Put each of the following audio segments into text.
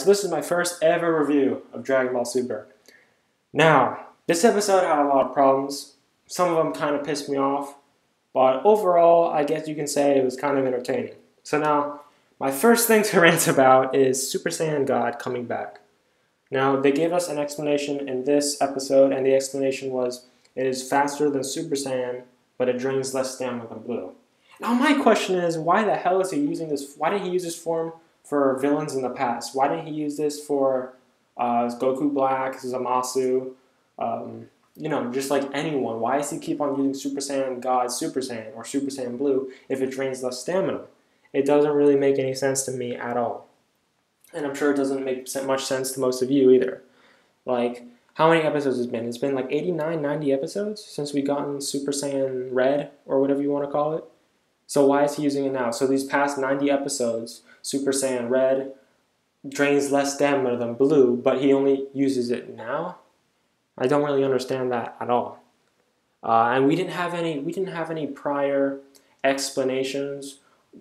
So this is my first ever review of Dragon Ball Super. Now, this episode had a lot of problems. Some of them kind of pissed me off, but overall, I guess you can say it was kind of entertaining. So now, my first thing to rant about is Super Saiyan God coming back. Now, they gave us an explanation in this episode, and the explanation was, it is faster than Super Saiyan, but it drains less stamina than Blue. Now, my question is, why the hell is he using this? Why didn't he use this form for villains in the past? Why didn't he use this for Goku Black, Zamasu, just like anyone? Why does he keep on using Super Saiyan God, Super Saiyan, or Super Saiyan Blue if it drains less stamina? It doesn't really make any sense to me at all. And I'm sure it doesn't make much sense to most of you either. Like, how many episodes has it been? It's been like 89, 90 episodes since we gotten Super Saiyan Red, or whatever you want to call it. So why is he using it now? So these past 90 episodes, Super Saiyan Red drains less stamina than Blue, but he only uses it now? I don't really understand that at all. And we didn't have any prior explanations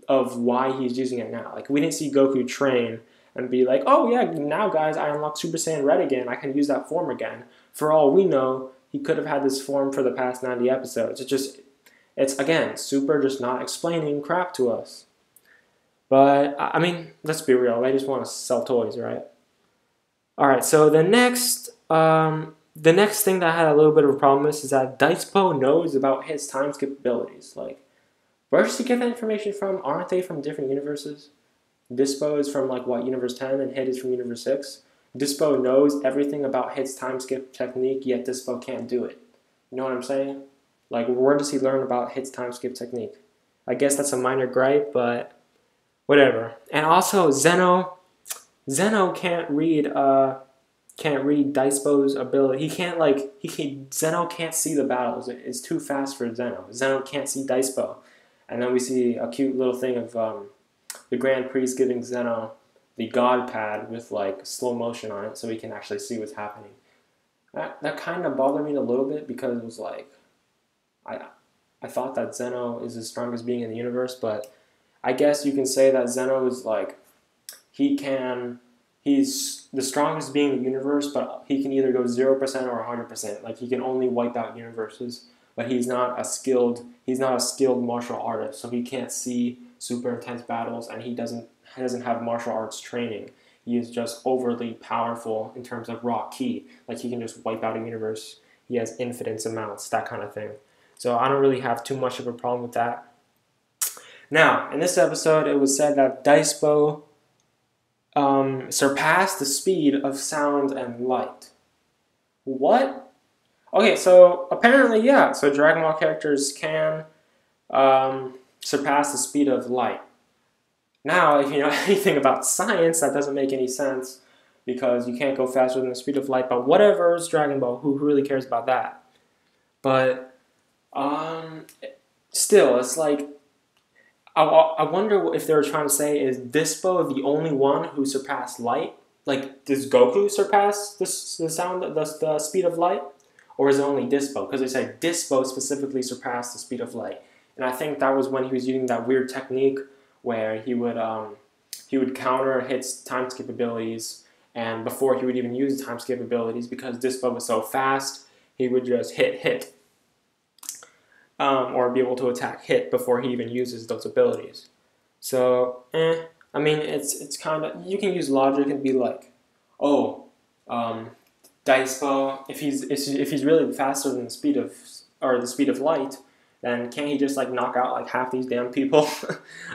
of why he's using it now. Like, we didn't see Goku train and be like, oh yeah, now guys, I unlocked Super Saiyan Red again. I can use that form again. For all we know, he could have had this form for the past 90 episodes. It's again, Super just not explaining crap to us. But, I mean, let's be real. They just want to sell toys, right? Alright, so the next thing that I had a little bit of a problem with is that Daipo knows about his time skip abilities. Like, where does he get that information from? Aren't they from different universes? Dispo is from, like, what, Universe 10, and Hit is from Universe 6? Dispo knows everything about Hit's time skip technique, yet Dispo can't do it. You know what I'm saying? Like, where does he learn about Hit's time skip technique? I guess that's a minor gripe, but whatever. And also, Zeno can't read Dispo's ability. Zeno can't see the battles. It's too fast for Zeno. Zeno can't see Dispo. And then we see a cute little thing of the Grand Priest giving Zeno the God Pad with like slow motion on it, so he can actually see what's happening. That kind of bothered me a little bit, because it was like, I thought that Zeno is the strongest being in the universe, but I guess you can say that Zeno is like, he's the strongest being in the universe, but he can either go 0% or 100%. Like, he can only wipe out universes, but he's not a skilled martial artist, so he can't see super intense battles, and he doesn't have martial arts training. He is just overly powerful in terms of raw ki. Like, he can just wipe out a universe. He has infinite amounts, that kind of thing. So I don't really have too much of a problem with that. Now, in this episode, it was said that Dispo surpassed the speed of sound and light. What? Okay, so apparently, yeah. So Dragon Ball characters can surpass the speed of light. Now, if you know anything about science, that doesn't make any sense, because you can't go faster than the speed of light. But whatever, it's Dragon Ball. Who really cares about that? But still, it's like, I wonder if they were trying to say, is Dispo the only one who surpassed light? Like, does Goku surpass the speed of light? Or is it only Dispo? Because they said Dispo specifically surpassed the speed of light. And I think that was when he was using that weird technique where he would counter Hit's time skip abilities, and before he would even use the time skip abilities, because Dispo was so fast, he would just hit. Or be able to attack Hit before he even uses those abilities. So, I mean, it's kind of, you can use logic and be like, oh, Dispo, if he's really faster than the speed of light, then can't he just like knock out like half these damn people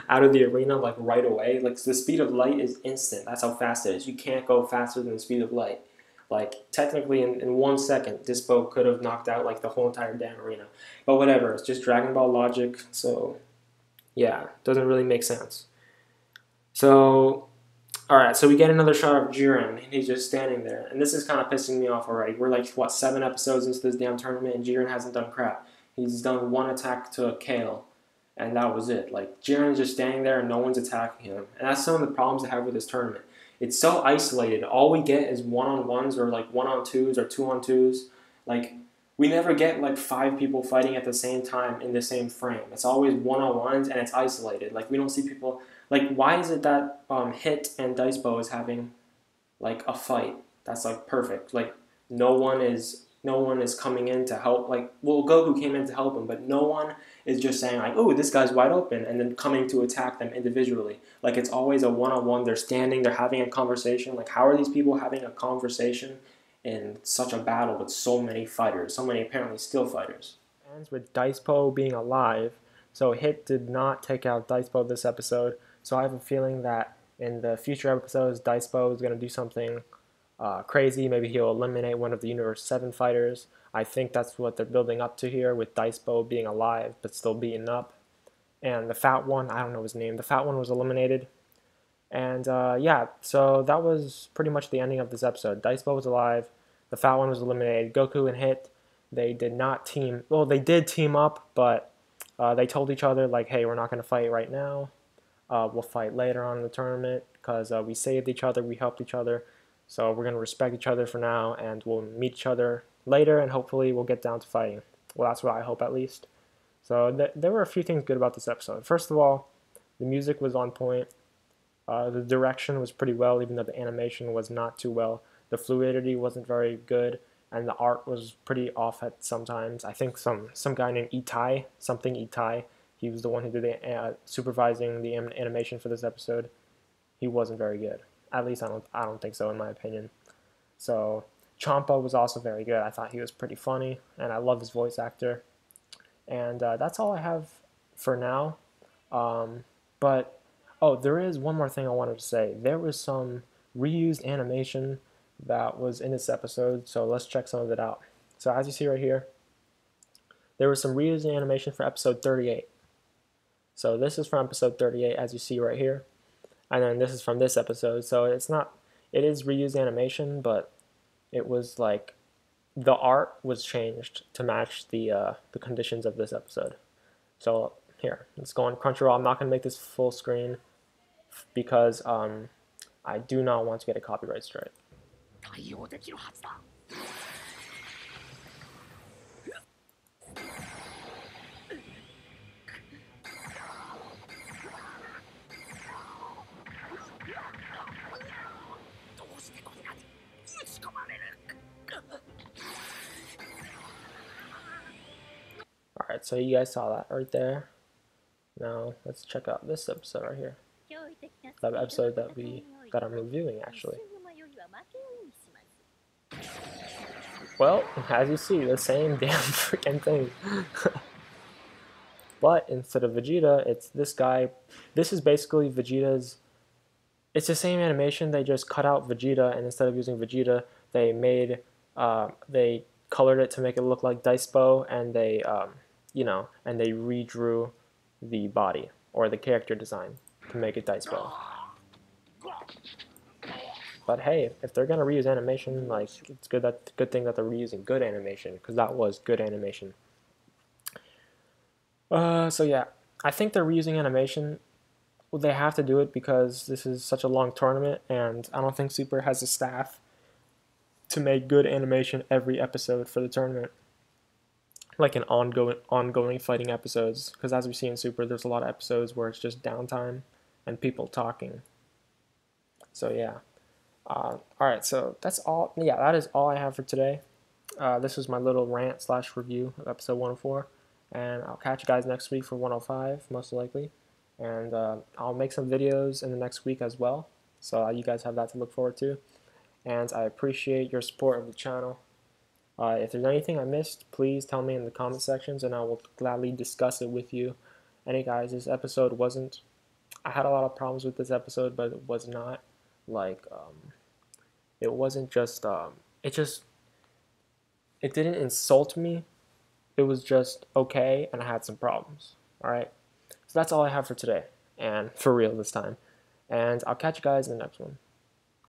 out of the arena like right away? Like, the speed of light is instant. That's how fast it is. You can't go faster than the speed of light. Like, technically, in 1 second, Dispo could have knocked out, like, the whole entire damn arena. But whatever, it's just Dragon Ball logic, so, yeah, doesn't really make sense. So, alright, so we get another shot of Jiren, and he's just standing there. And this is kind of pissing me off already. We're, like, what, 7 episodes into this damn tournament, and Jiren hasn't done crap. He's done one attack to Kale, and that was it. Like, Jiren's just standing there, and no one's attacking him. And that's some of the problems I have with this tournament. It's so isolated. All we get is one-on-ones, or like one-on-twos, or two-on-twos. Like, we never get like 5 people fighting at the same time in the same frame. It's always one-on-ones, and it's isolated. Like, we don't see people. Like, why is it that Hit and Dispo is having like a fight that's like perfect. Like no one is coming in to help. Like, well, Goku came in to help him, but no one is just saying like, oh, this guy's wide open, and then coming to attack them individually. Like, it's always a one-on-one. They're standing, they're having a conversation. Like, how are these people having a conversation in such a battle with so many fighters, so many apparently skill fighters? Ends with Dicepo being alive, so Hit did not take out Dicepo this episode. So I have a feeling that in the future episodes, Dicepo is going to do something crazy. Maybe he'll eliminate one of the Universe 7 fighters. I think that's what they're building up to here, with Dicepo being alive but still beaten up. And the fat one, I don't know his name, the fat one was eliminated. And yeah, so that was pretty much the ending of this episode. Dicepo was alive, the fat one was eliminated. Goku and Hit, they did not team, well, they did team up, but they told each other, like, hey, we're not going to fight right now. We'll fight later on in the tournament because we saved each other, we helped each other. So we're going to respect each other for now, and we'll meet each other later, and hopefully we'll get down to fighting. Well, that's what I hope, at least. So there were a few things good about this episode. First of all, the music was on point. The direction was pretty well, even though the animation was not too well. The fluidity wasn't very good, and the art was pretty off at sometimes. I think some guy named Itai, something Itai, he was the one who did the supervising the animation for this episode. He wasn't very good. At least I don't think so, in my opinion. So Champa was also very good. I thought he was pretty funny, and I love his voice actor. And that's all I have for now. But oh, there is one more thing I wanted to say. There was some reused animation that was in this episode, so let's check some of it out. So as you see right here, there was some reused animation for episode 38. So this is from episode 38, as you see right here. And then this is from this episode. So it is reused animation, but it was like the art was changed to match the conditions of this episode. So here, let's go on Crunchyroll. I'm not going to make this full screen because I do not want to get a copyright strike. Alright, so you guys saw that right there. Now let's check out this episode right here. The episode that I'm reviewing, actually. Well, as you see, the same damn freaking thing. But instead of Vegeta, it's this guy. This is basically Vegeta's. It's the same animation. They just cut out Vegeta, and instead of using Vegeta, they colored it to make it look like Dicepo, and they and they redrew the body or the character design to make it Dicepo. But hey, if they're gonna reuse animation, like, it's good thing that they're reusing good animation, because that was good animation. So yeah, I think they're reusing animation. Well, they have to do it because this is such a long tournament, and I don't think Super has the staff to make good animation every episode for the tournament, like in ongoing fighting episodes. Because as we see in Super, there's a lot of episodes where it's just downtime and people talking. So yeah. Alright, so that's all. Yeah, that is all I have for today. This was my little rant/review of episode 104. And I'll catch you guys next week for 105, most likely. And I'll make some videos in the next week as well. So you guys have that to look forward to. And I appreciate your support of the channel. If there's anything I missed, please tell me in the comment sections, and I will gladly discuss it with you. And hey guys, this episode wasn't... I had a lot of problems with this episode, but it was not like... it wasn't just... It didn't insult me. It was just okay, and I had some problems. Alright? So that's all I have for today. And for real this time. And I'll catch you guys in the next one.